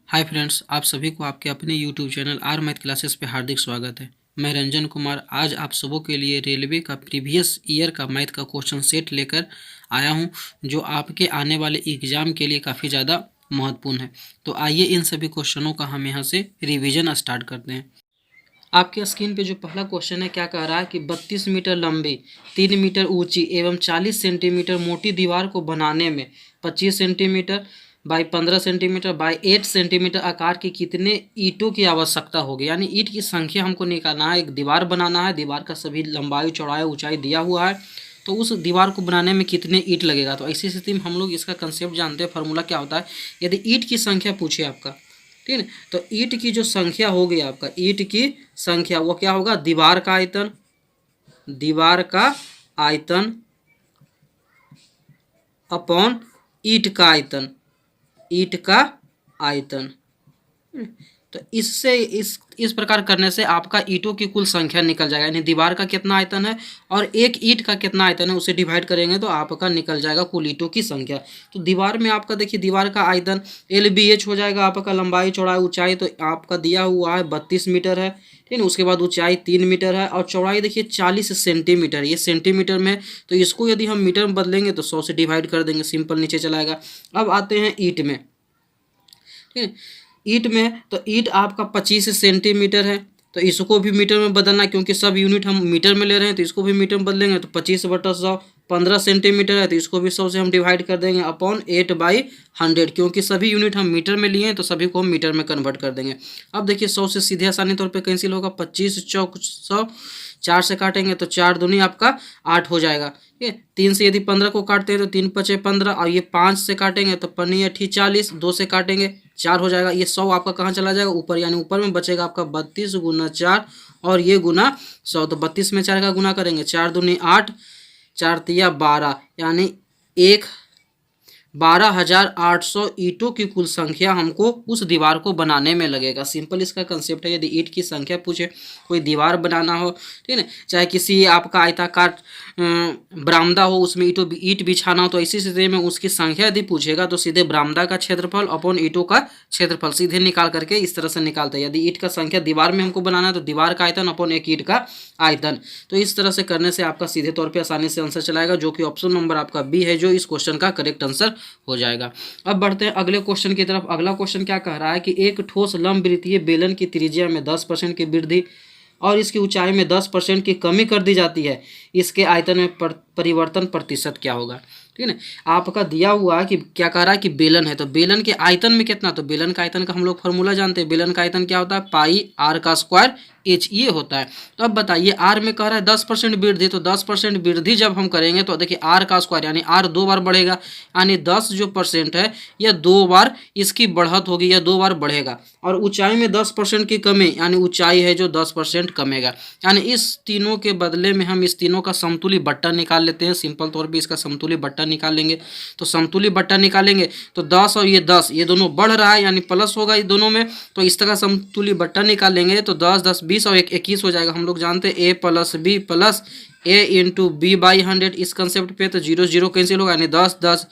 Hi friends, आप सभी को आपके अपने YouTube channel are math classes पे हार्दिक स्वागत है। मैं रंजन कुमार आज आप सबों के लिए रेलवे का प्रीवियस ईयर का मैथ का क्वेश्चन सेट लेकर आया हूं, जो आपके आने वाले एग्ज़ाम के लिए काफ़ी ज़्यादा महत्वपूर्ण है। तो आइए इन सभी क्वेश्चनों का हम यहाँ से रिवीजन स्टार्ट करते हैं। आपके स्क्रीन पे जो पहला क्वेश्चन है, क्या कह रहा है कि 32 मीटर लंबी, 3 मीटर ऊंची एवं 40 सेंटीमीटर मोटी दीवार को बनाने में 25 centimetre by 15 centimetre by 8 centimetre आकार के कितने ईंटों की आवश्यकता होगी। यानी ईंट की संख्या हमको निकालना है। एक दीवार बनाना है, दीवार का सभी लंबाई चौड़ाई ऊंचाई दिया हुआ है, तो उस दीवार को बनाने में कितने ईंट लगेगा। तो ऐसी स्थिति में हम लोग इसका कंसेप्ट जानते हैं, फार्मूला क्या होता है। यदि ईंट की संख्या पूछे आपका, ठीक है, तो ईंट की जो संख्या होगी आपका, ईंट की संख्या वो क्या होगा, दीवार का आयतन, दीवार का आयतन अपॉन ईंट का आयतन, ईंट का आयतन। तो इससे इस प्रकार करने से आपका ईंटों की कुल संख्या निकल जाएगा। यानी दीवार का कितना आयतन है और एक ईंट का कितना आयतन है, उसे डिवाइड करेंगे तो आपका निकल जाएगा कुल ईंटों की संख्या। तो दीवार में आपका देखिए, दीवार का आयतन LBH हो जाएगा आपका, लंबाई चौड़ाई ऊंचाई तो आपका दिया हुआ है 32 मीटर है, ठीक है। उसके बाद ऊंचाई 3 मीटर है और चौड़ाई देखिए 40 सेंटीमीटर, ये सेंटीमीटर में है। तो इसको यदि हम मीटर में बदलेंगे तो 100 से डिवाइड कर देंगे, सिंपल नीचे चलाएगा। अब आते हैं ईंट में, ठीक है। ईंट में तो ईंट आपका 25 सेंटीमीटर है, तो इसको भी मीटर में बदलना, क्योंकि सब यूनिट हम मीटर में ले रहे हैं, तो इसको भी मीटर में बदलेंगे तो 25/100, 15 सेंटीमीटर है तो इसको भी 100 से हम डिवाइड कर देंगे अपॉन 8/100, क्योंकि सभी यूनिट हम मीटर में लिए हैं तो सभी को हम मीटर में कन्वर्ट कर देंगे। अब देखिए 100 से सीधे आसानी तौर पे कैंसिल होगा, 25 चौक 100, 4 से काटेंगे तो 4 दूनी आपका 8 हो जाएगा। ठीक है, 3 से यदि 15 को काटते हैं तो 3 पचे 15, और ये 5 से काटेंगे तो 5 8 40, 2 से काटेंगे 4 हो जाएगा। ये 100 आपका कहाँ चला जाएगा, ऊपर, यानी ऊपर में बचेगा आपका 32 गुना 4 और ये गुना 100। तो 32 में 4 का गुना करेंगे, 4 दूनी 8, 4 तिया 12, यानी 12,800 ईंटों की कुल संख्या हमको उस दीवार को बनाने में लगेगा। सिंपल इसका कंसेप्ट है। यदि ईंट की संख्या पूछे, कोई दीवार बनाना हो, ठीक है, चाहे किसी आपका आयताकार बरामदा हो, उसमें ईंट बिछाना हो, तो ऐसी स्थिति में उसकी संख्या यदि पूछेगा तो सीधे बरामदा का क्षेत्रफल अपॉन ईंटों का क्षेत्रफल सीधे निकाल करके इस तरह से निकालते हैं। यदि ईंट का संख्या दीवार में हमको बनाना है तो दीवार का आयतन अपॉन एक ईंट का आयतन। तो इस तरह से करने से आपका सीधे तौर पर आसानी से आंसर चलाएगा, जो कि ऑप्शन नंबर आपका बी है, जो इस क्वेश्चन का करेक्ट आंसर हो जाएगा। अब बढ़ते हैं अगले क्वेश्चन की तरफ। अगला क्वेश्चन क्या कह रहा है कि एक ठोस लंबवृत्तीय बेलन की त्रिज्या में 10% की वृद्धि और इसकी ऊंचाई में 10% की कमी कर दी जाती है, इसके आयतन में परिवर्तन प्रतिशत क्या होगा। ठीक है ना, आपका दिया हुआ है कि क्या कह रहा है कि बेलन है, तो बेलन के आयतन में कितना, तो बेलन का आयतन का हम लोग फार्मूला जानते हैं। बेलन का आयतन क्या होता है, पाई आर का स्क्वायर एच, ये होता है। तो अब बताइए, आर में कह रहा है 10% वृद्धि, तो 10% वृद्धि जब हम करेंगे तो देखिए आर का स्क्वायर, यानी आर 2 बार बढ़ेगा, यानी 10 जो % है यह 2 बार इसकी बढ़त होगी, यह 2 बार बढ़ेगा। और ऊंचाई में 10% की कमी, यानी ऊंचाई है जो 10% कमेगा। यानी इस तीनों के बदले में हम इस तीनों का समतुल्य बट्टा निकाल लेते हैं। सिंपल तौर पर इसका समतुल्य बट्टा निकाल लेंगे, तो समतुल्य बट्टा निकालेंगे तो 10 और ये 10, ये दोनों बढ़ रहा है, यानी प्लस होगा ये दोनों में, तो इस तरह समतुल्य बट्टा निकाल लेंगे तो 10 10 20 और 21 हो जाएगा। हम लोग जानते हैं A + B + A × B/100, इस कंसेप्ट पे तो 0 0 कैंसिल होगा, यानी 10 10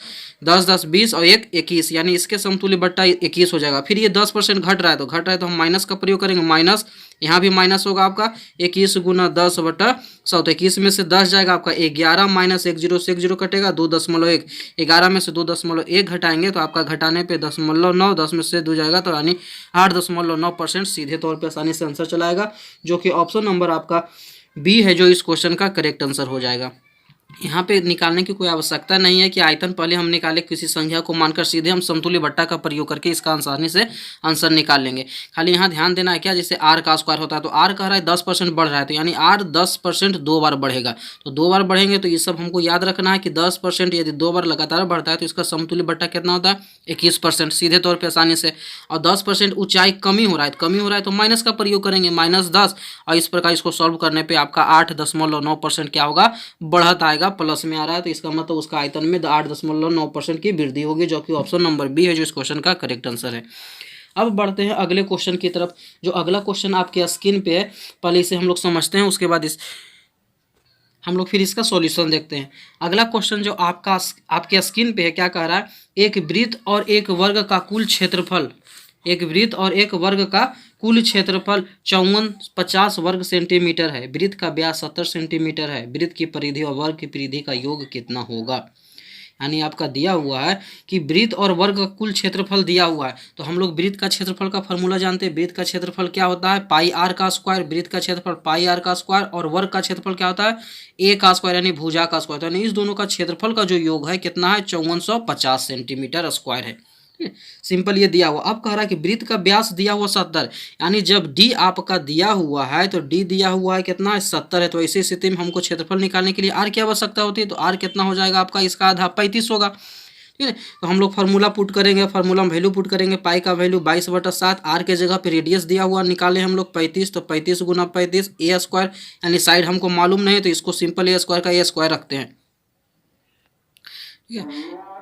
10 10 20 और 1 21, यानी इसके समतुल्य बट्टा 21 हो जाएगा। फिर ये 10% घट रहा है तो हम माइनस का प्रयोग करेंगे, माइनस, यहाँ भी माइनस होगा आपका 21 गुना 10/100, तो 21 में से 10 जाएगा आपका 11, माइनस 1 0 से 1 0 कटेगा, 2.1, 11 में से 2.1 घटाएंगे तो आपका घटाने पे 0.9, 10 में से 2 जाएगा तो यानी 8.9%। सीधे तौर पे आसानी से आंसर चलाएगा, जो कि ऑप्शन नंबर आपका बी है, जो इस क्वेश्चन का करेक्ट आंसर हो जाएगा। यहाँ पे निकालने की कोई आवश्यकता नहीं है कि आयतन पहले हम निकाले किसी संख्या को मानकर, सीधे हम समतुल्य बट्टा का प्रयोग करके इसका आसानी से आंसर निकाल लेंगे। खाली यहाँ ध्यान देना है क्या, जैसे आर का स्क्वायर होता है तो आर कह रहा है 10% बढ़ रहा है, तो यानी आर 10% 2 बार बढ़ेगा, तो 2 बार बढ़ेंगे तो ये सब हमको याद रखना है कि 10% यदि 2 बार लगातार बढ़ता है तो इसका समतुल्य बट्टा कितना होता है, 21%, सीधे तौर पर आसानी से। और 10% ऊंचाई कमी हो रहा है तो माइनस का प्रयोग करेंगे, -10, और इस प्रकार इसको सॉल्व करने पर आपका 8.9% क्या होगा, बढ़त आएगा, प्लस में आ रहा है, तो इसका मतलब उसका आयतन में 8.9% की वृद्धि होगी, जो कि ऑप्शन नंबर बी है, जो इस क्वेश्चन का करेक्ट आंसर है। अब बढ़ते हैं अगले क्वेश्चन की तरफ। जो अगला क्वेश्चन आपके स्क्रीन पे है, पहले इसे हम लोग समझते हैं, उसके बाद हम लोग फिर इसका सॉल्यूशन देखते हैं। अगला क्वेश्चन जो आपके स्क्रीन पे है, क्या कह रहा है, एक वृत्त और एक वर्ग का कुल क्षेत्रफल एक वृत्त और एक वर्ग का कुल क्षेत्रफल 5450 वर्ग सेंटीमीटर है। वृत्त का व्यास 70 सेंटीमीटर है। वृत्त की परिधि और वर्ग की परिधि का योग कितना होगा? यानी आपका दिया हुआ है कि वृत्त और वर्ग का कुल क्षेत्रफल दिया हुआ है, तो हम लोग वृत्त का क्षेत्रफल का फॉर्मूला जानते हैं। वृत्त का क्षेत्रफल क्या होता है? पाई आर का स्क्वायर। वृत्त का क्षेत्रफल पाई आर का स्क्वायर, और वर्ग का क्षेत्रफल क्या होता है? ए का स्क्वायर, यानी भुजा का स्क्वायर। तो यानी इस दोनों का क्षेत्रफल का जो योग है कितना है? 5450 सेंटीमीटर स्क्वायर है। सिंपल ये दिया हुआ। अब कह रहा है कि वृत्त का व्यास दिया हुआ 70, यानी जब डी आपका दिया हुआ है तो डी दिया हुआ है कितना है? 70 है। तो ऐसी स्थिति में हमको क्षेत्रफल निकालने के लिए आर की आवश्यकता होती है। तो आर कितना हो जाएगा आपका? इसका आधा 35 होगा। ठीक है, तो हम लोग फार्मूला पुट करेंगे। फार्मूला में वैल्यू पुट करेंगे। पाई का वैल्यू 22/7, आर के जगह पे रेडियस दिया हुआ निकाले हम लोग 35, तो 35 गुना 35 ए स्क्वायर, यानी साइड हमको मालूम नहीं है तो इसको सिंपल ए स्क्वायर का ए स्क्वायर रखते हैं। ठीक है,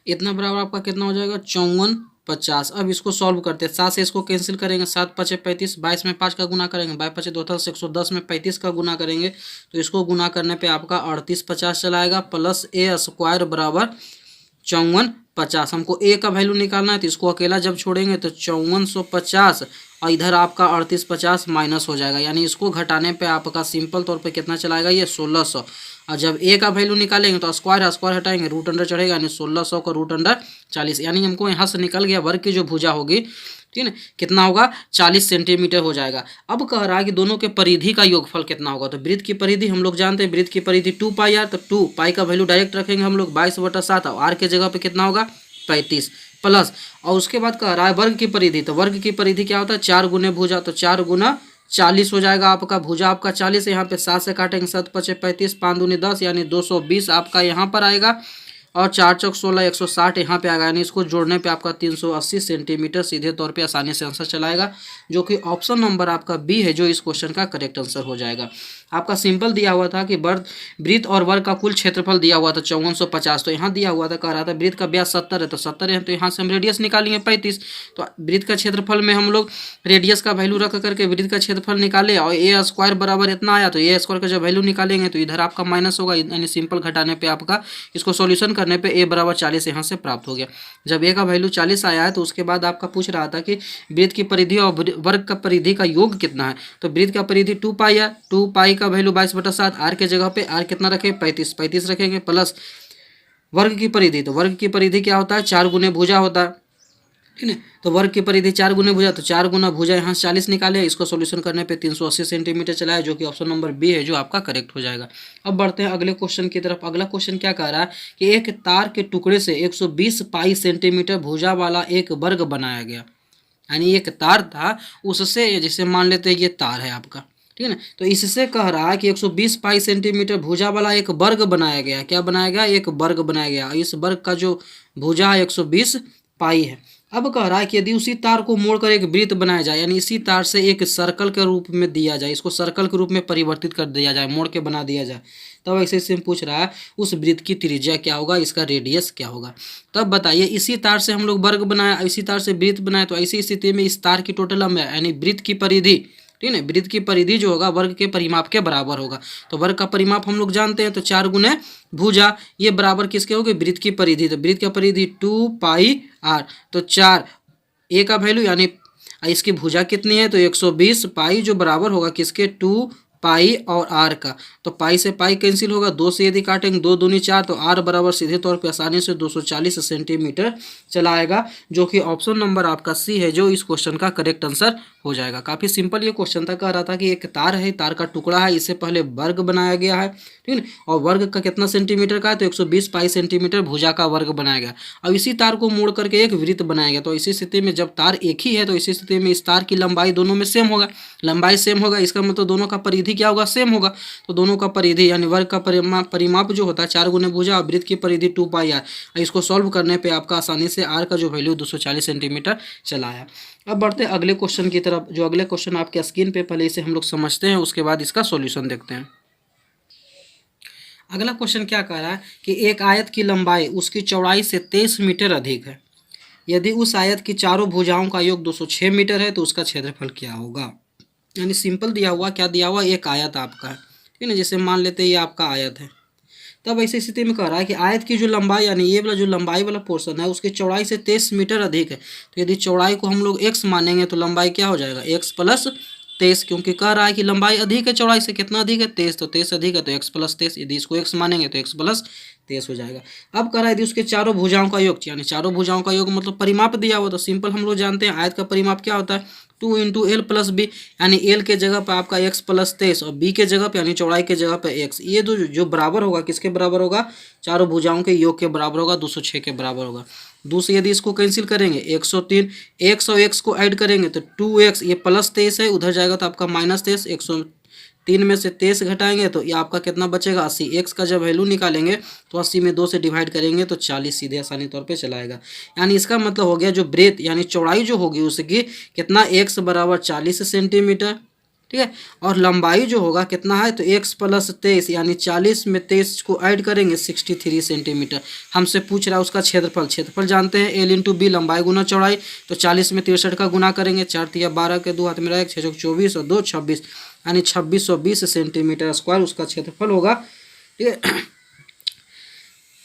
इतना बराबर आपका कितना हो जाएगा? 5450। अब इसको सॉल्व करते हैं। 7 से इसको कैंसिल करेंगे, 7 × 5 = 35, 22 में 5 का गुना करेंगे, 22 × 5 = 2 110 में 35 का गुना करेंगे, तो इसको गुना करने पे आपका 3850 चलाएगा, प्लस ए स्क्वायर बराबर 5450। हमको ए का वैल्यू निकालना है, तो इसको अकेला जब छोड़ेंगे तो 5450, और इधर आपका 3850 माइनस हो जाएगा, यानी इसको घटाने पे आपका सिंपल तौर पे कितना चलाएगा? ये 1600। और जब ए का वैल्यू निकालेंगे तो स्क्वायर स्क्वायर हटाएंगे, रूट अंडर चढ़ेगा, यानी 1600 का रूट अंडर 40, यानी हमको यहाँ से निकल गया वर्ग की जो भुजा होगी, ठीक है, कितना होगा? 40 सेंटीमीटर हो जाएगा। अब कह रहा है कि दोनों के परिधि का योगफल कितना होगा। तो वृत्त की परिधि हम लोग जानते हैं, वृत्त की परिधि 2 पाई आर, तो 2 पाई का वैल्यू डायरेक्ट रखेंगे हम लोग 22/7, और आर के जगह पे कितना होगा? 35, प्लस, और उसके बाद कह रहा है वर्ग की परिधि। तो वर्ग की परिधि क्या होता है? 4 गुने भुजा, तो 4 गुना 40 हो जाएगा आपका। भुजा आपका 40 है, यहाँ पे 7 से काटेंगे, 7 × 5 = 35, 5 दूनी 10, यानी 220 आपका यहाँ पर आएगा, और 4 × 4 = 16, 160 यहाँ पे आएगा, यानी इसको जोड़ने पे आपका 380 सेंटीमीटर सीधे तौर पे आसानी से आंसर चलाएगा, जो कि ऑप्शन नंबर आपका बी है, जो इस क्वेश्चन का करेक्ट आंसर हो जाएगा। आपका सिंपल दिया हुआ था कि वृत्त और वर्ग का कुल क्षेत्रफल दिया हुआ था 5450, तो यहाँ दिया हुआ था, कह रहा था वृत्त का व्यास 70 है, तो 70 है, तो यहाँ से हम रेडियस निकालेंगे 35, तो वृत्त का क्षेत्रफल में हम लोग रेडियस का वैल्यू रख करके वृत्त का क्षेत्रफल निकाले, और ए स्क्वायर बराबर इतना आया, तो ए स्क्वायर का जब वैल्यू निकालेंगे तो इधर आपका माइनस होगा, यानी सिंपल घटाने पे आपका इसको सॉल्यूशन करने पे ए बराबर 40 यहाँ से प्राप्त हो गया। जब ए का वैल्यू 40 आया है तो उसके बाद आपका पूछ रहा था कि वृत्त की परिधि और वर्ग का परिधि का योग कितना है। तो वृत्त का परिधि 2 पाई है, 2 पाई का वैल्यू 22/7, आर के जगह पे आर कितना रखे? 35 रखेंगे, प्लस वर्ग की परिधि। तो वर्ग की परिधि क्या होता है? 4 गुने भुजा होता है, ठीक है, तो वर्ग की परिधि 4 गुने भुजा, तो 4 गुना भुजा यहाँ 40 निकाले, इसको सॉल्यूशन करने पे 380 सेंटीमीटर चला है, जो कि ऑप्शन नंबर बी है, जो आपका करेक्ट हो जाएगा। अब बढ़ते हैं अगले क्वेश्चन की तरफ। अगला क्वेश्चन क्या कह रहा है कि एक तार के टुकड़े से 120 पाई सेंटीमीटर भुजा वाला एक वर्ग बनाया गया, यानी एक तार था, उससे जैसे मान लेते हैं ये तार है आपका, ठीक है ना, तो इससे कह रहा है कि 120 पाई सेंटीमीटर भुजा वाला एक वर्ग बनाया गया। क्या बनाया गया? एक वर्ग बनाया गया। इस वर्ग का जो भुजा है 120 पाई है। अब कह रहा है कि यदि उसी तार को मोड़कर एक वृत्त बनाया जाए, यानी इसी तार से एक सर्कल के रूप में दिया जाए, इसको सर्कल के रूप में परिवर्तित कर दिया जाए, मोड़ के बना दिया जाए, तब ऐसे से पूछ रहा है उस वृत्त की त्रिज्या क्या होगा, इसका रेडियस क्या होगा। तब बताइए, इसी तार से हम लोग वर्ग बनाया, इसी तार से वृत्त बनाया, तो ऐसी स्थिति में इस तार की टोटल लंबाई, यानी वृत्त की परिधि, ठीक है, वृत्त की परिधि जो होगा वर्ग के परिमाप के बराबर होगा। तो वर्ग का परिमाप हम लोग जानते हैं, तो 4 गुने भुजा, ये बराबर किसके होगी? वृत्त की परिधि। तो वृत्त की परिधि 2 पाई आर, तो 4 ए का वैल्यू, यानी इसकी भुजा कितनी है? तो 120 पाई, जो बराबर होगा किसके? 2 पाई और आर का। तो पाई से पाई कैंसिल होगा, 2 से यदि काटेंगे 2 दूनी 4, तो आर बराबर सीधे तौर पे आसानी से 240 सेंटीमीटर चलाएगा, जो कि ऑप्शन नंबर आपका सी है, जो इस क्वेश्चन का करेक्ट आंसर हो जाएगा। काफ़ी सिंपल ये क्वेश्चन था। कह रहा था कि एक तार है, तार का टुकड़ा है, इससे पहले वर्ग बनाया गया है, ठीक है, और वर्ग का कितना सेंटीमीटर का है? तो 120 पाई सेंटीमीटर भुजा का वर्ग बनाया गया। अब इसी तार को मोड़ करके एक वृत्त बनाया गया। तो इसी स्थिति में जब तार एक ही है, तो इसी स्थिति में इस तार की लंबाई दोनों में सेम होगा, लंबाई सेम होगा, इसका मतलब दोनों का परिधि क्या होगा? सेम होगा। तो दोनों का परिधि यानी वर्ग का परिमाप जो होता है 4 गुने भुजा, और वृत्त की परिधि 2 पाई आर, इसको सॉल्व करने पे आपका आसानी से आर का जो वैल्यू 240 सेंटीमीटर चला आया। अब बढ़ते हैं अगले क्वेश्चन की तरफ। जो अगले क्वेश्चन आपके स्क्रीन पे, पहले इसे हम लोग समझते हैं, उसके बाद इसका सॉल्यूशन देखते हैं। अगला क्वेश्चन क्या कह रहा है कि एक आयत की लंबाई उसकी चौड़ाई से 23 मीटर अधिक है। यदि उस आयत की चारों भुजाओं का योग 206 मीटर है, तो उसका क्षेत्रफल क्या होगा। यानी सिंपल दिया हुआ, क्या दिया हुआ? एक आयत आपका है, ठीक है ना, जैसे मान लेते हैं ये आपका आयत है, तब ऐसी स्थिति में कह रहा है कि आयत की जो लंबाई यानी ये वाला जो लंबाई वाला पोर्शन है उसकी चौड़ाई से 23 मीटर अधिक है। तो यदि चौड़ाई को हम लोग x मानेंगे तो लंबाई क्या हो जाएगा x प्लस 23, क्योंकि कह रहा है कि लंबाई अधिक है चौड़ाई से। कितना अधिक है 23, तो 23 अधिक है तो x प्लस 23, यदि इसको x मानेंगे तो x प्लस 23 हो जाएगा। अब कह रहा है यदि उसके चारों भुजाओं का योग, यानी चारों भुजाओं का योग मतलब परिमाप दिया हुआ, तो सिंपल हम लोग जानते हैं आयत का परिमाप क्या होता है 2 इंटू एल प्लस बी, यानी एल के जगह पर आपका x प्लस 23 और b के जगह पर यानी चौड़ाई के जगह पर x, ये जो बराबर होगा किसके बराबर होगा, चारों भुजाओं के योग के बराबर होगा, 206 के बराबर होगा। दूसरे यदि इसको कैंसिल करेंगे 103, x और x को ऐड करेंगे तो 2x, ये प्लस 23 है, उधर जाएगा तो आपका माइनस 23, 103 में से 23 घटाएंगे तो ये आपका कितना बचेगा 80। x का जब वैल्यू निकालेंगे तो 80 में 2 से डिवाइड करेंगे तो 40 सीधे आसानी तौर पे चलाएगा। यानी इसका मतलब हो गया जो ब्रेथ यानी चौड़ाई जो होगी उसकी कितना x बराबर 40 सेंटीमीटर, ठीक है, और लंबाई जो होगा कितना है तो x प्लस 23 यानी 40 में 23 को ऐड करेंगे 63 सेंटीमीटर। हमसे पूछ रहा है उसका क्षेत्रफल, क्षेत्रफल जानते हैं l इंटू बी, लंबाई गुना चौड़ाई, तो 40 में 63 का गुना करेंगे, 4 तिया 12 के 2 हाथ में रहेगा 6 24 और 2 26, यानी 2620 सेंटीमीटर स्क्वायर उसका क्षेत्रफल होगा, ठीक है।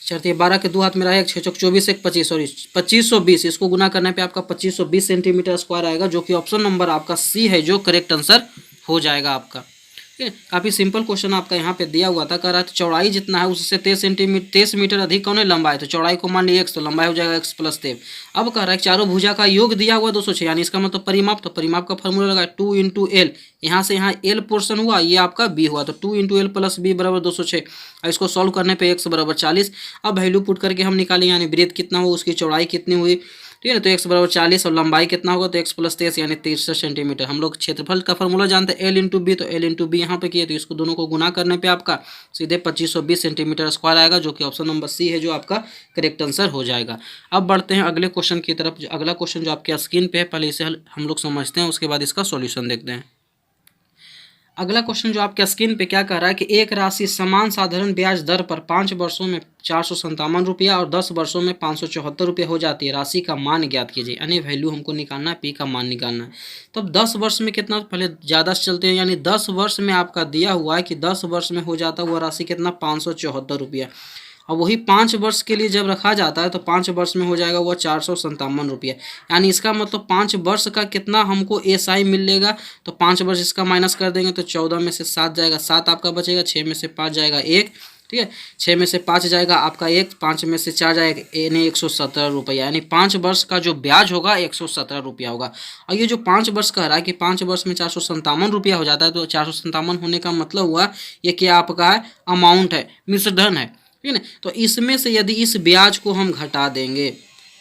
4 तिया 12 के 2 हाथ में रहेगा 6 24 1 25, सॉरी 2520, इसको गुना करने पे आपका 2520 सेंटीमीटर स्क्वायर आएगा, जो कि ऑप्शन नंबर आपका सी है जो करेक्ट आंसर हो जाएगा आपका। ठीक है, काफ़ी सिंपल क्वेश्चन आपका यहाँ पे दिया हुआ था, कह रहा था चौड़ाई जितना है उससे 23 मीटर अधिक कौन है लंबाई, तो चौड़ाई को मान लिया x, तो लंबाई हो जाएगा x प्लस 23। अब कह रहा है चारों भुजा का योग दिया हुआ 206, यानी इसका मतलब परिमाप, तो परिमाप का फॉर्मूला लगा 2 इंटू एल, यहाँ से यहाँ एल पोर्शन हुआ, ये आपका बी हुआ, तो 2 इंटू एल प्लस बी बराबर 206। इसको सॉल्व करने पे x बराबर 40। अब वैल्यू पुट करके हम निकालें यानी ब्रेथ कितना हो, उसकी चौड़ाई कितनी हुई, ठीक है ना, तो x बराबर 40 और लंबाई कितना होगा तो x प्लस 23 यानी 63 सेंटीमीटर। हम लोग क्षेत्रफल का फॉर्मूला जानते हैं l इंटू बी, तो l इंटू बी यहाँ पे किए तो इसको दोनों को गुना करने पे आपका सीधे 2520 सेंटीमीटर स्क्वायर आएगा, जो कि ऑप्शन नंबर सी है जो आपका करेक्ट आंसर हो जाएगा। अब बढ़ते हैं अगले क्वेश्चन की तरफ। अगला क्वेश्चन जो आपके स्क्रीन पे है, पहले इसे हम लोग समझते हैं, उसके बाद इसका सॉल्यूशन देखते हैं। अगला क्वेश्चन जो आपके स्क्रीन पे क्या कह रहा है कि एक राशि समान साधारण ब्याज दर पर 5 वर्षों में 457 रुपया और 10 वर्षों में 574 रुपये हो जाती है। राशि का मान ज्ञात कीजिए, यानी वैल्यू हमको निकालना है, पी का मान निकालना है। तो अब 10 वर्ष में कितना, पहले ज़्यादा से चलते हैं, यानी 10 वर्ष में आपका दिया हुआ है कि 10 वर्ष में हो जाता हुआ राशि कितना 574 रुपया, और वही 5 वर्ष के लिए जब रखा जाता है तो 5 वर्ष में हो जाएगा वह 457 रुपया। यानी इसका मतलब 5 वर्ष का कितना हमको SI मिलेगा, तो 5 वर्ष इसका माइनस कर देंगे तो 14 में से 7 जाएगा, 7 आपका बचेगा, 6 में से 5 जाएगा 1, ठीक है, 6 में से 5 जाएगा आपका 1, 5 में से 4 जाएगा, यानी 117 रुपया, यानी 5 वर्ष का जो ब्याज होगा 117 रुपया होगा। और ये जो 5 वर्ष कह रहा है कि 5 वर्ष में 457 रुपया हो जाता है, तो 457 होने का मतलब हुआ ये क्या आपका है, अमाउंट है, मिश्रधन है, ठीक है ना। तो इसमें से यदि इस ब्याज को हम घटा देंगे,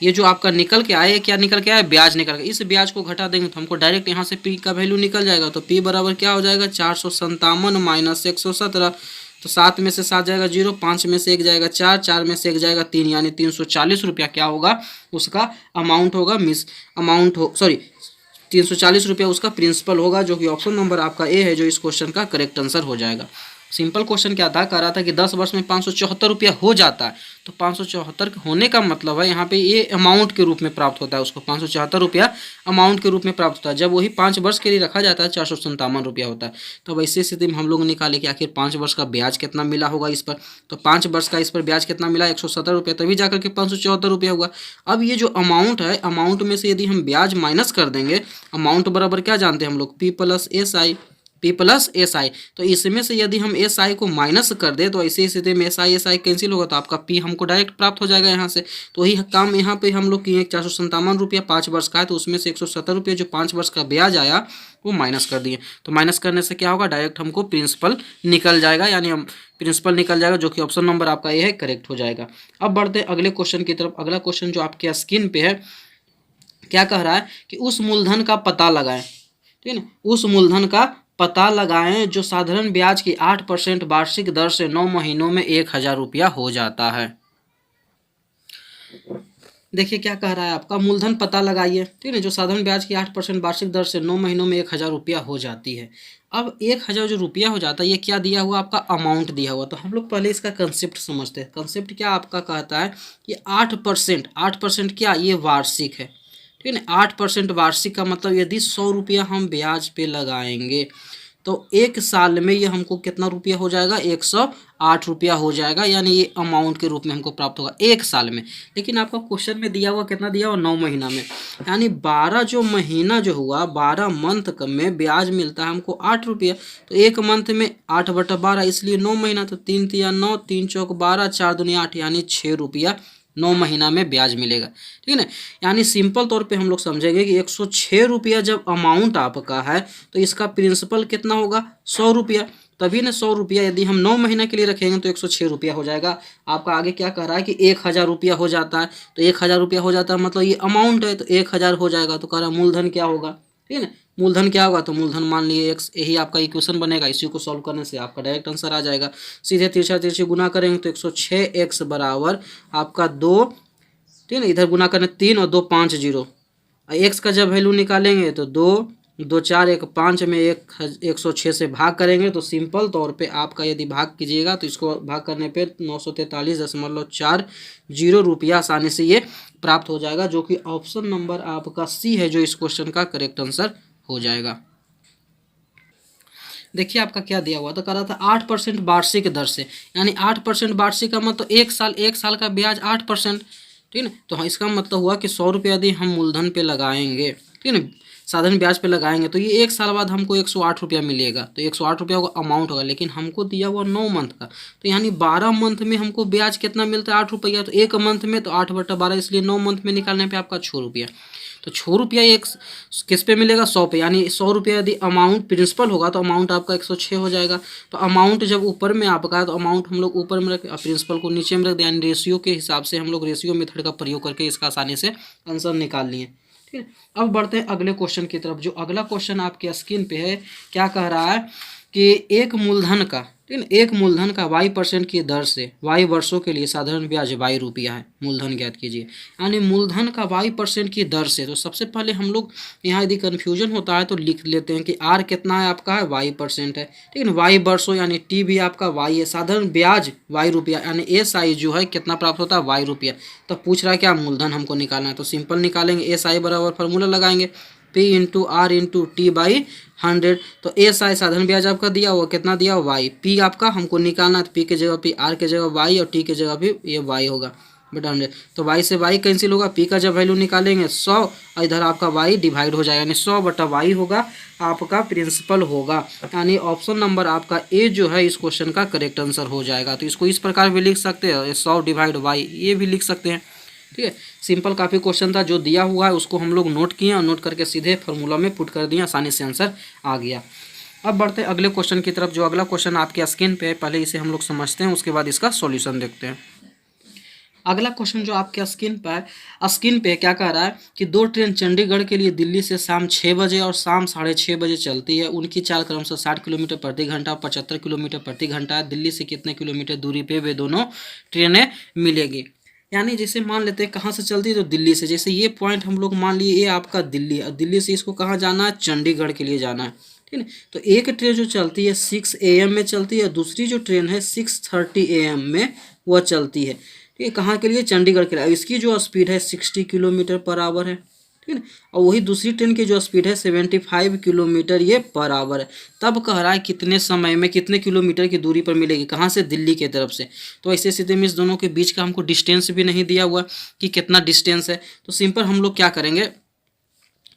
ये जो आपका निकल के आए, क्या निकल के आए, ब्याज निकल के, इस ब्याज को घटा देंगे तो हमको डायरेक्ट यहाँ से पी का वैल्यू निकल जाएगा। तो पी बराबर क्या हो जाएगा 457 माइनस 117, तो 7 में से 7 जाएगा 0, 5 में से 1 जाएगा 4, 4 में से 1 जाएगा 3, यानी 340 रुपया क्या होगा उसका अमाउंट होगा, 340 रुपया उसका प्रिंसिपल होगा, जो कि ऑप्शन नंबर आपका ए है जो इस क्वेश्चन का करेक्ट आंसर हो जाएगा। सिंपल क्वेश्चन क्या था, कह रहा था कि 10 वर्ष में 574 रुपया हो जाता है, तो 574 होने का मतलब है यहाँ पे ये अमाउंट के रूप में प्राप्त होता है, उसको 574 रुपया अमाउंट के रूप में प्राप्त होता है। जब वही 5 वर्ष के लिए रखा जाता है 457 रुपया होता है। तो अब ऐसी स्थिति में हम लोग निकाले कि आखिर 5 वर्ष का ब्याज कितना मिला होगा इस पर, तो 5 वर्ष का इस पर ब्याज कितना मिला 117 रुपया, तभी जाकर के 574 रुपया हुआ। अब ये जो अमाउंट है, अमाउंट में से यदि हम ब्याज माइनस कर देंगे, अमाउंट बराबर क्या जानते हैं हम लोग P प्लस SI, तो इसमें से यदि हम SI को माइनस कर दे तो ऐसे स्थिति में SI कैंसिल होगा, तो आपका P हमको डायरेक्ट प्राप्त हो जाएगा यहाँ से। तो वही काम यहाँ पे हम लोग किए, 457 रुपया 5 वर्ष का है, तो उसमें से 170 रुपये जो 5 वर्ष का ब्याज आया वो माइनस कर दिए। तो माइनस करने से क्या होगा, डायरेक्ट हमको प्रिंसिपल निकल जाएगा, यानी हम प्रिंसिपल निकल जाएगा, जो कि ऑप्शन नंबर आपका ये है करेक्ट हो जाएगा। अब बढ़ते हैं अगले क्वेश्चन की तरफ। अगला क्वेश्चन जो आपके स्क्रीन पे है क्या कह रहा है कि उस मूलधन का पता लगाएं, ठीक है ना, उस मूलधन का पता लगाएं जो साधारण ब्याज की 8% वार्षिक दर से 9 महीनों में 1000 रुपया हो जाता है। देखिए क्या कह रहा है, आपका मूलधन पता लगाइए, ठीक है, जो साधारण ब्याज की 8% वार्षिक दर से 9 महीनों में 1000 रुपया हो जाती है। अब 1000 जो रुपया हो जाता है, ये क्या दिया हुआ आपका अमाउंट दिया हुआ। तो हम लोग पहले इसका कंसेप्ट समझते हैं। कंसेप्ट क्या आपका कहता है कि 8% क्या, ये वार्षिक है, ठीक है ना। 8% वार्षिक का मतलब यदि 100 रुपया हम ब्याज पे लगाएंगे तो 1 साल में ये हमको कितना रुपया हो जाएगा, 8 रुपया हो जाएगा, यानी ये अमाउंट के रूप में हमको प्राप्त होगा 1 साल में। लेकिन आपका क्वेश्चन में दिया हुआ कितना दिया हुआ 9 महीना में, यानी 12 जो महीना जो हुआ 12 मंथ में ब्याज मिलता है हमको 8 रुपया। तो एक मंथ में 8/12 इसलिए 9 महीना, तो 3 तिया 9, 3 चौक 12, 4 दूनी 8, यानी 6 रुपया 9 महीना में ब्याज मिलेगा। ठीक है ना, यानी सिंपल तौर पे हम लोग समझेंगे कि 106 रुपया जब अमाउंट आपका है तो इसका प्रिंसिपल कितना होगा 100 रुपया। तभी ना 100 रुपया यदि हम 9 महीना के लिए रखेंगे तो 106 रुपया हो जाएगा। आपका आगे क्या कह रहा है कि 1000 रुपया हो जाता है, तो 1000 रुपया हो जाता है मतलब ये अमाउंट है, तो 1000 हो जाएगा। तो कह रहा है मूलधन क्या होगा, ठीक है ना, मूलधन क्या होगा, तो मूलधन मान लिए x, यही आपका इक्वेशन बनेगा। इसी को सॉल्व करने से आपका डायरेक्ट आंसर आ जाएगा। सीधे तिरछा तिरछी गुना करेंगे तो 106x बराबर आपका 2, ठीक है ना, इधर गुना करने 3 और 2 5 0, x का जब वैल्यू निकालेंगे तो 2 2 4 1 5 में 106 से भाग करेंगे तो सिंपल तौर पे आपका यदि भाग कीजिएगा तो इसको भाग करने पे 943.40 रुपया आसानी से ये प्राप्त हो जाएगा, जो कि ऑप्शन नंबर आपका सी है जो इस क्वेश्चन का करेक्ट आंसर हो जाएगा। देखिए आपका क्या दिया हुआ, तो कह रहा था 8% वार्षिक दर से, यानी 8% वार्षिक का मतलब 1 साल का ब्याज 8%, ठीक है ना। तो इसका मतलब हुआ कि 100 रुपये यदि हम मूलधन पे लगाएंगे, ठीक है ना, साधारण ब्याज पे लगाएंगे तो ये 1 साल बाद हमको 108 रुपया मिलेगा। तो 108 रुपया का अमाउंट होगा, लेकिन हमको दिया हुआ 9 मंथ का, तो यानी 12 मंथ में हमको ब्याज कितना मिलता है 8 रुपया। तो एक मंथ में तो 8/12, इसलिए 9 मंथ में निकालने पे आपका 6 रुपया। तो 6 रुपया एक किस पे मिलेगा 100 पे, यानी 100 रुपया यदि अमाउंट प्रिंसिपल होगा तो अमाउंट आपका 106 हो जाएगा। तो अमाउंट जब ऊपर में आपका, तो अमाउंट हम लोग ऊपर में रख, प्रिंसिपल को नीचे में रख दें, यानी रेशियो के हिसाब से हम लोग रेशियो मेथड का प्रयोग करके इसका आसानी से आंसर निकाल लिए। ठीक है, अब बढ़ते हैं अगले क्वेश्चन की तरफ। जो अगला क्वेश्चन आपके स्क्रीन पे है, क्या कह रहा है कि एक मूलधन का, ठीक है, एक मूलधन का y% की दर से y वर्षों के लिए साधारण ब्याज y रुपया है, मूलधन ज्ञात कीजिए। यानी मूलधन का y% की दर से, तो सबसे पहले हम लोग यहाँ यदि कन्फ्यूजन होता है तो लिख लेते हैं कि r कितना है आपका है y% है, ठीक है ना, y वर्षों यानी t भी आपका y है, साधारण ब्याज y रुपया, यानी SI जो है कितना प्राप्त होता है y रुपया। तो पूछ रहा है क्या मूलधन हमको निकालना है, तो सिंपल निकालेंगे, SI बराबर फार्मूला लगाएंगे P into R into T by 100। तो SI साधारण ब्याज आपका दिया हुआ कितना दिया हुआ y, P आपका हमको निकालना है, तो P के जगह P, R के जगह y और T के जगह भी ये y होगा बटा 100। तो y से y कैंसिल होगा, P का जब वैल्यू निकालेंगे 100 और इधर आपका y डिवाइड हो जाएगा, यानी 100/y होगा आपका प्रिंसिपल होगा। यानी ऑप्शन नंबर आपका ए जो है इस क्वेश्चन का करेक्ट आंसर हो जाएगा। तो इसको इस प्रकार भी लिख सकते हैं, 100/y ये भी लिख सकते हैं। ठीक है, सिंपल काफ़ी क्वेश्चन था, जो दिया हुआ है उसको हम लोग नोट किए और नोट करके सीधे फार्मूला में पुट कर दिए, आसानी से आंसर आ गया। अब बढ़ते हैं अगले क्वेश्चन की तरफ। जो अगला क्वेश्चन आपके स्क्रीन पे है, पहले इसे हम लोग समझते हैं, उसके बाद इसका सॉल्यूशन देखते हैं। अगला क्वेश्चन जो आपके स्क्रीन पे क्या कह रहा है कि 2 ट्रेन चंडीगढ़ के लिए दिल्ली से शाम 6 बजे और शाम 6:30 बजे चलती है। उनकी चाल क्रमशः 60 किलोमीटर प्रति घंटा और 75 किलोमीटर प्रति घंटा है। दिल्ली से कितने किलोमीटर दूरी पे वे दोनों ट्रेनें मिलेगी। यानी जैसे मान लेते हैं कहाँ से चलती है, तो दिल्ली से। जैसे ये पॉइंट हम लोग मान लिए ये आपका दिल्ली, और दिल्ली से इसको कहाँ जाना है, चंडीगढ़ के लिए जाना है, ठीक है। तो एक ट्रेन जो चलती है 6 AM में चलती है, दूसरी जो ट्रेन है 6:30 AM में वह चलती है, ठीक है। कहाँ के लिए, चंडीगढ़ के लिए। इसकी जो स्पीड है 60 किलोमीटर पर आवर है, ठीक है। और वही दूसरी ट्रेन की जो स्पीड है 75 किलोमीटर ये पर आवर है। तब कह रहा है कितने समय में कितने किलोमीटर की दूरी पर मिलेगी, कहाँ से, दिल्ली की तरफ से। तो ऐसे स्थिति में इस दोनों के बीच का हमको डिस्टेंस भी नहीं दिया हुआ कि कितना डिस्टेंस है। तो सिंपल हम लोग क्या करेंगे,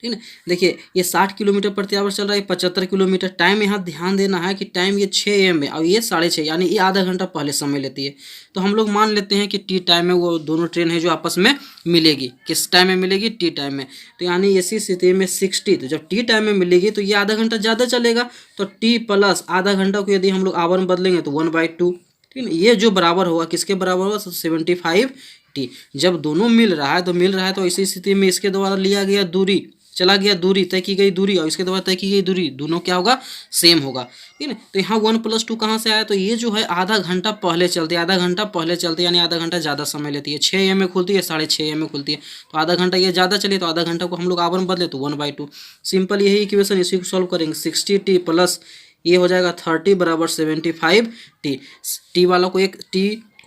ठीक है। देखिए ये 60 किलोमीटर प्रति आवर चल रहा है, 75 किलोमीटर। टाइम यहाँ ध्यान देना है कि टाइम ये 6 AM है और ये 6:30, यानी ये आधा घंटा पहले समय लेती है। तो हम लोग मान लेते हैं कि टी टाइम में वो दोनों ट्रेन है जो आपस में मिलेगी। किस टाइम में मिलेगी, टी टाइम में। तो यानी इसी स्थिति में 60, तो जब टी टाइम में मिलेगी तो ये आधा घंटा ज़्यादा चलेगा। तो टी प्लस आधा घंटा को यदि हम लोग आवर में बदलेंगे तो 1/2, ठीक है। ये जो बराबर होगा किसके बराबर होगा, 75T। जब दोनों मिल रहा है तो इसी स्थिति में इसके द्वारा लिया गया दूरी, चला गया दूरी, तय की गई दूरी, और इसके द्वारा तय की गई दूरी, दोनों क्या होगा, सेम होगा, ठीक है। तो यहाँ 1 + 2 कहाँ से आया, तो ये जो है आधा घंटा पहले चलती है, यानी आधा घंटा ज़्यादा समय लेती है। 6 AM में खुलती है, 6:30 AM में खुलती है। तो आधा घंटा ये ज़्यादा चली, तो आधा घंटा को हम लोग आवर में बदले तो 1/2। सिंपल यही इक्वेशन, इसी को सॉल्व करेंगे। 60T प्लस ये हो जाएगा 30 बराबर 75T। टी वाला को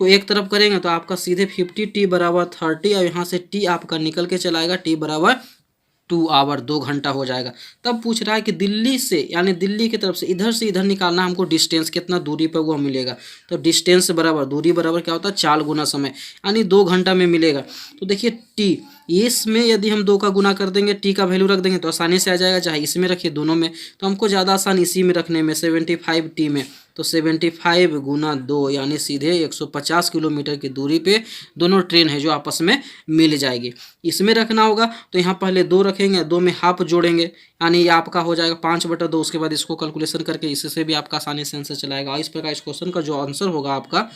एक तरफ करेंगे तो आपका सीधे 50T बराबर 30, और यहाँ से T आपका निकल के चलाएगा T बराबर 2 आवर 2 घंटा हो जाएगा। तब पूछ रहा है कि दिल्ली से यानी दिल्ली की तरफ से इधर निकालना हमको डिस्टेंस कितना दूरी पर वो मिलेगा। तो डिस्टेंस बराबर दूरी बराबर क्या होता है 4 गुना समय, यानी 2 घंटा में मिलेगा। तो देखिए टी, इसमें यदि हम 2 का गुना कर देंगे, टी का वैल्यू रख देंगे तो आसानी से आ जाएगा, चाहे इसमें रखिए दोनों में, तो हमको ज़्यादा आसान इसी में रखने में 75 टी में। तो 75 गुना 2 यानी सीधे 150 किलोमीटर की दूरी पे दोनों ट्रेन है जो आपस में मिल जाएगी। इसमें रखना होगा तो यहाँ पहले 2 रखेंगे, 2 में हाफ जोड़ेंगे यानी ये आपका हो जाएगा 5/2। उसके बाद इसको कैलकुलेशन करके इससे भी आपका आसानी से आंसर चलाएगा। इस प्रकार इस क्वेश्चन का जो आंसर होगा आपका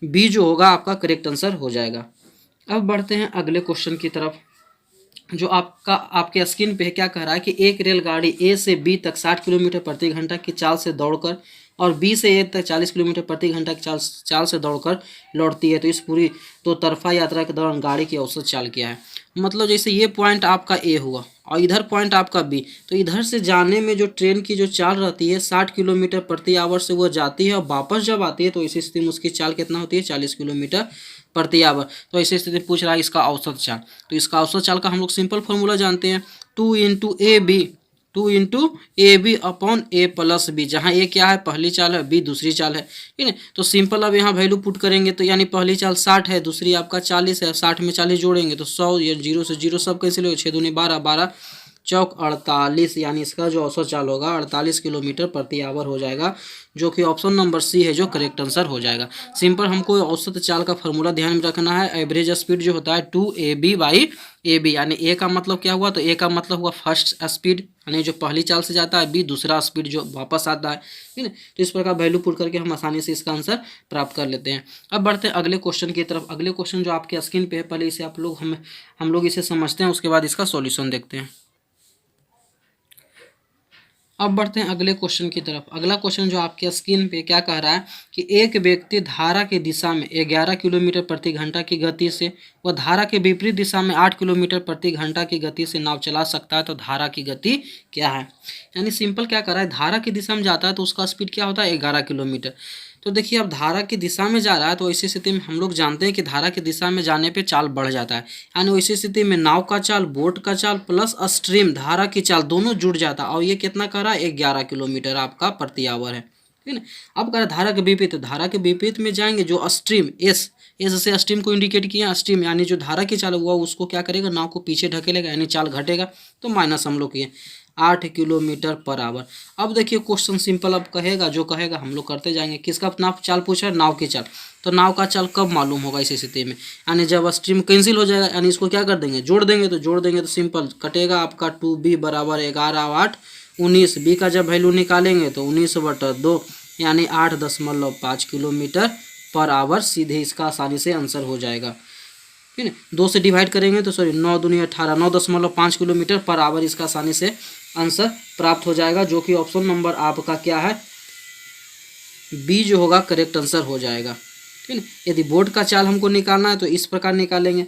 बी जो होगा आपका करेक्ट आंसर हो जाएगा। अब बढ़ते हैं अगले क्वेश्चन की तरफ, जो आपके स्क्रीन पे क्या कह रहा है कि एक रेलगाड़ी ए से बी तक 60 किलोमीटर प्रति घंटा की चाल से दौड़कर और बी से ए तक 40 किलोमीटर प्रति घंटा की चाल से दौड़कर लौटती है, तो इस पूरी दो तरफा यात्रा के दौरान गाड़ी की औसत चाल क्या है। मतलब जैसे ये पॉइंट आपका ए हुआ और इधर पॉइंट आपका बी, तो इधर से जाने में जो ट्रेन की जो चाल रहती है 60 किलोमीटर प्रति आवर से वो जाती है और वापस जब आती है तो इसी स्थिति में उसकी चाल कितना होती है 40 किलोमीटर प्रति आवर। तो ऐसी स्थिति पूछ रहा है इसका औसत चाल, तो इसका औसत चाल का हम लोग सिंपल फॉर्मूला जानते हैं 2 into A B upon A plus B, जहाँ ए क्या है पहली चाल है, बी दूसरी चाल है, ठीक है। तो सिंपल अब यहाँ वैल्यू पुट करेंगे तो यानी पहली चाल 60 है, दूसरी आपका 40 है, 60 में 40 जोड़ेंगे तो 100, या 0 से 0 सब कैंसिल हो, 6 दूनी 12, 12 चौक 48, यानी इसका जो औसत चाल होगा 48 किलोमीटर प्रति आवर हो जाएगा, जो कि ऑप्शन नंबर सी है जो करेक्ट आंसर हो जाएगा। सिंपल हमको औसत चाल का फॉर्मूला ध्यान में रखना है, एवरेज स्पीड जो होता है 2ab/ab, यानी ए का मतलब क्या हुआ, तो ए का मतलब हुआ फर्स्ट स्पीड यानी जो पहली चाल से जाता है, बी दूसरा स्पीड जो वापस आता है, ठीक है। तो इस प्रकार वैल्यू पुट करके हम आसानी से इसका आंसर प्राप्त कर लेते हैं। अब बढ़ते हैं अगले क्वेश्चन की तरफ। अगले क्वेश्चन जो आपके स्क्रीन पे है, पहले इसे आप लोग हम लोग इसे समझते हैं, उसके बाद इसका सॉल्यूशन देखते हैं। अब बढ़ते हैं अगले क्वेश्चन की तरफ। अगला क्वेश्चन जो आपके स्क्रीन पे क्या कह रहा है कि एक व्यक्ति धारा की दिशा में 11 किलोमीटर प्रति घंटा की गति से व धारा के विपरीत दिशा में 8 किलोमीटर प्रति घंटा की गति से नाव चला सकता है, तो धारा की गति क्या है। यानी सिंपल क्या कर रहा है, धारा की दिशा में जाता है तो उसका स्पीड क्या होता है 11 किलोमीटर। तो देखिए अब धारा की दिशा में जा रहा है तो ऐसी स्थिति में हम लोग जानते हैं कि धारा की दिशा में जाने पे चाल बढ़ जाता है, यानी वैसी स्थिति में नाव का चाल, बोट का चाल प्लस स्ट्रीम धारा की चाल दोनों जुड़ जाता है, और ये कितना कर रहा है 11 किलोमीटर आपका प्रति आवर है, ठीक है। अब कर धारा के विपरीत, तो धारा के विपरीत में जाएंगे जो स्ट्रीम एस से स्ट्रीम को इंडिकेट किया, स्ट्रीम यानी जो धारा की चाल हुआ उसको क्या करेगा, नाव को पीछे ढकेलेगा यानी चाल घटेगा, तो माइनस हम लोग किए 8 किलोमीटर पर आवर। अब देखिए क्वेश्चन सिंपल अब कहेगा, जो कहेगा हम लोग करते जाएंगे। किसका नाव चाल पूछा है, नाव की चाल। तो नाव का चाल कब मालूम होगा इस स्थिति में, यानी जब स्ट्रीम कैंसिल हो जाएगा, यानी इसको क्या कर देंगे जोड़ देंगे, तो सिंपल कटेगा आपका 2b बराबर 11 8 19, बी का जब वैल्यू निकालेंगे तो 19/2 यानी 8.5 किलोमीटर पर आवर, सीधे इसका आसानी से आंसर हो जाएगा, ठीक है। 2 से डिवाइड करेंगे तो 9 दूनी 18, 9.5 किलोमीटर पर आवर इसका आसानी से आंसर प्राप्त हो जाएगा, जो कि ऑप्शन नंबर आपका क्या है बी जो होगा करेक्ट आंसर हो जाएगा, ठीक है। यदि बोट का चाल हमको निकालना है तो इस प्रकार निकालेंगे।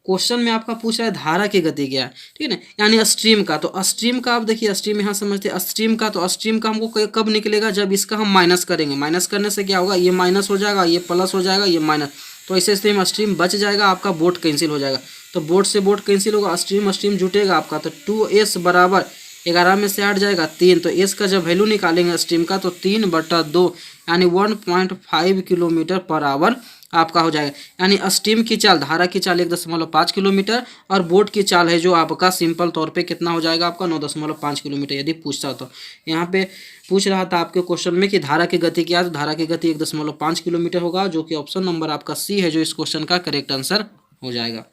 क्वेश्चन में आपका पूछ रहा है धारा की गति क्या है, ठीक है ना, यानी स्ट्रीम का। तो स्ट्रीम का आप देखिए स्ट्रीम यहाँ समझते हैं स्ट्रीम का, तो स्ट्रीम का हमको कब निकलेगा, जब इसका हम माइनस करेंगे। माइनस करने से क्या होगा, ये माइनस हो जाएगा, ये प्लस हो जाएगा, ये माइनस, तो ऐसे स्ट्रीम स्ट्रीम बच जाएगा, आपका बोट कैंसिल हो जाएगा। तो बोट से बोट कैंसिल होगा, स्ट्रीम जुटेगा आपका, तो 2s बराबर 11 में से 8 जाएगा 3, तो s का जब वैल्यू निकालेंगे स्ट्रीम का तो 3/2 यानी 1.5 किलोमीटर पर आवर आपका हो जाएगा। यानी स्ट्रीम की चाल, धारा की चाल 1.5 किलोमीटर और बोट की चाल है जो आपका सिंपल तौर पे कितना हो जाएगा आपका 9.5 किलोमीटर। यदि पूछता तो यहाँ पे पूछ रहा था आपके क्वेश्चन में कि धारा की गति क्या है, तो धारा की गति 1.5 किलोमीटर होगा, जो कि ऑप्शन नंबर आपका सी है जो इस क्वेश्चन का करेक्ट आंसर हो जाएगा।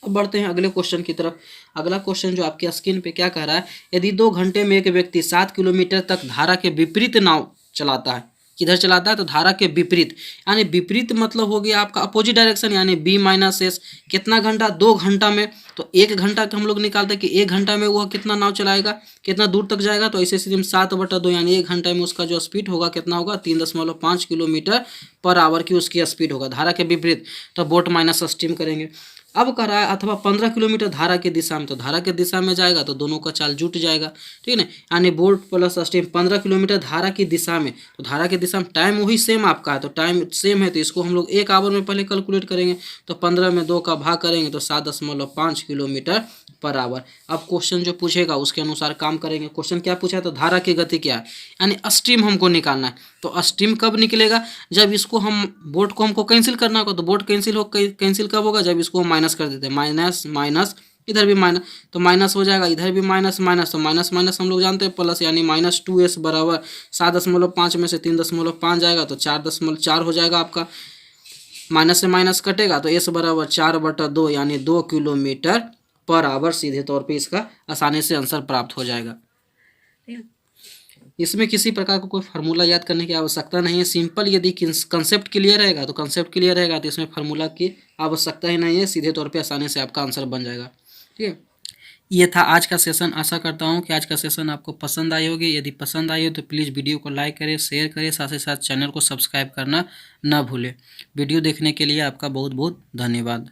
अब बढ़ते हैं अगले क्वेश्चन की तरफ। अगला क्वेश्चन जो आपके स्क्रीन पे क्या कह रहा है, यदि 2 घंटे में एक व्यक्ति 7 किलोमीटर तक धारा के विपरीत नाव चलाता है, किधर चलाता है, तो धारा के विपरीत, यानी विपरीत मतलब हो गया आपका अपोजिट डायरेक्शन, यानी b-s, कितना घंटा 2 घंटा में। तो 1 घंटा का हम लोग निकालते हैं कि 1 घंटा में वह कितना नाव चलाएगा, कितना दूर तक जाएगा, तो ऐसे स्थिति में 7/2 यानी 1 घंटे में उसका जो स्पीड होगा कितना होगा 3.5 किलोमीटर पर आवर की उसकी स्पीड होगा धारा के विपरीत। तो बोट माइनस स्ट्रीम करेंगे। अब कह रहा है अथवा 15 किलोमीटर धारा की दिशा में, तो धारा की दिशा में जाएगा तो दोनों का चाल जुट जाएगा, ठीक है ना। यानी बोल्ट प्लस स्टीम 15 किलोमीटर धारा की दिशा में, तो धारा की दिशा में टाइम वही सेम आपका है, तो टाइम सेम है तो इसको हम लोग 1 आवर में पहले कैलकुलेट करेंगे, तो 15 में 2 का भाग करेंगे तो 7.5 किलोमीटर पर आवर। अब क्वेश्चन जो पूछेगा उसके अनुसार काम करेंगे। क्वेश्चन क्या पूछा है, तो धारा की गति क्या है, यानी स्ट्रीम हमको निकालना है। तो स्ट्रीम कब निकलेगा, जब इसको हम बोट को हमको कैंसिल करना होगा, तो बोट कैंसिल कब होगा, जब इसको माइनस कर देते हैं, माइनस माइनस इधर भी माइनस, तो माइनस हो जाएगा, इधर भी माइनस माइनस, तो माइनस माइनस हम लोग जानते हैं प्लस, यानी -2s बराबर 7.5 में से 3.5 जाएगा तो 4.4 हो जाएगा आपका। माइनस से माइनस कटेगा तो s बराबर 4/2 यानी 2 किलोमीटर पर आवर। सीधे तौर पे इसका आसानी से आंसर प्राप्त हो जाएगा। इसमें किसी प्रकार का कोई फार्मूला याद करने की आवश्यकता नहीं है। सिंपल यदि कंसेप्ट क्लियर रहेगा तो इसमें फार्मूला की आवश्यकता ही नहीं है, सीधे तौर पे आसानी से आपका आंसर बन जाएगा। ठीक है, ये था आज का सेशन। आशा करता हूँ कि आज का सेशन आपको पसंद आई होगी। यदि पसंद आई हो तो प्लीज़ वीडियो को लाइक करें, शेयर करें, साथ ही साथ चैनल को सब्सक्राइब करना ना भूलें। वीडियो देखने के लिए आपका बहुत बहुत धन्यवाद।